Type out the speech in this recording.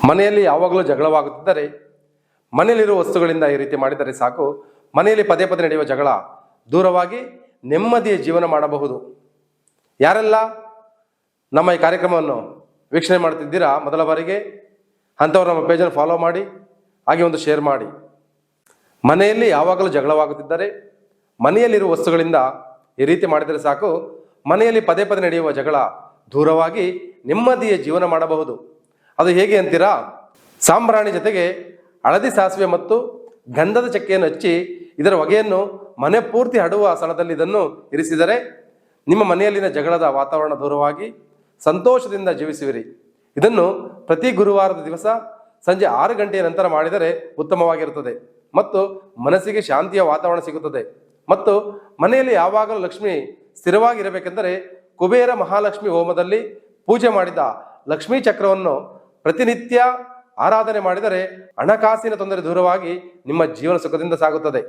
ಮನೆಯಲ್ಲಿ ಯಾವಾಗಲೂ ಜಗಳವಾಗುತ್ತಿದ್ದರೆ, ಮನೆಯಲ್ಲಿರುವ ವಸ್ತುಗಳಿಂದ ಈ ರೀತಿ ಮಾಡಿದರೆ ಸಾಕು, ಮನೆಯಲ್ಲಿ ಪದೇ ಪದೇ ನಡೆಯುವ ಜಗಳ ದೂರವಾಗಿ ನೆಮ್ಮದಿಯ ಜೀವನ ಮಾಡಬಹುದು. ಯಾರೆಲ್ಲ ನಮ್ಮ ಈ ಕಾರ್ಯಕ್ರಮವನ್ನು ವೀಕ್ಷಣೆ ಮಾಡ್ತಿದ್ದೀರಾ ಮೊದಲ ಬಾರಿಗೆ, ಅಂಥವ್ರು ನಮ್ಮ ಪೇಜನ್ನು ಫಾಲೋ ಮಾಡಿ, ಹಾಗೆ ಒಂದು ಶೇರ್ ಮಾಡಿ. ಮನೆಯಲ್ಲಿ ಯಾವಾಗಲೂ ಜಗಳವಾಗುತ್ತಿದ್ದರೆ, ಮನೆಯಲ್ಲಿರುವ ವಸ್ತುಗಳಿಂದ ಈ ರೀತಿ ಮಾಡಿದರೆ ಸಾಕು, ಮನೆಯಲ್ಲಿ ಪದೇ ಪದೇ ನಡೆಯುವ ಜಗಳ ದೂರವಾಗಿ ನೆಮ್ಮದಿಯ ಜೀವನ ಮಾಡಬಹುದು. ಅದು ಹೇಗೆ ಅಂತೀರಾ? ಸಾಂಬ್ರಾಣಿ ಜೊತೆಗೆ ಹಳದಿ ಸಾಸಿವೆ ಮತ್ತು ಗಂಧದ ಚಕ್ಕೆಯನ್ನು ಹಚ್ಚಿ ಇದರ ಹೊಗೆಯನ್ನು ಮನೆ ಪೂರ್ತಿ ಹರಡುವ ಸ್ಥಳದಲ್ಲಿ ಇದನ್ನು ಇರಿಸಿದರೆ ನಿಮ್ಮ ಮನೆಯಲ್ಲಿನ ಜಗಳದ ವಾತಾವರಣ ದೂರವಾಗಿ ಸಂತೋಷದಿಂದ ಜೀವಿಸುವಿರಿ. ಇದನ್ನು ಪ್ರತಿ ಗುರುವಾರದ ದಿವಸ ಸಂಜೆ 6 ಗಂಟೆಯ ನಂತರ ಮಾಡಿದರೆ ಉತ್ತಮವಾಗಿರುತ್ತದೆ ಮತ್ತು ಮನಸ್ಸಿಗೆ ಶಾಂತಿಯ ವಾತಾವರಣ ಸಿಗುತ್ತದೆ. ಮತ್ತು ಮನೆಯಲ್ಲಿ ಯಾವಾಗಲೂ ಲಕ್ಷ್ಮಿ ಸ್ಥಿರವಾಗಿರಬೇಕೆಂದರೆ ಕುಬೇರ ಮಹಾಲಕ್ಷ್ಮಿ ಹೋಮದಲ್ಲಿ ಪೂಜೆ ಮಾಡಿದ ಲಕ್ಷ್ಮೀ ಚಕ್ರವನ್ನು ಪ್ರತಿನಿತ್ಯ ಆರಾಧನೆ ಮಾಡಿದರೆ ಹಣಕಾಸಿನ ತೊಂದರೆ ದೂರವಾಗಿ ನಿಮ್ಮ ಜೀವನ ಸುಖದಿಂದ ಸಾಗುತ್ತದೆ.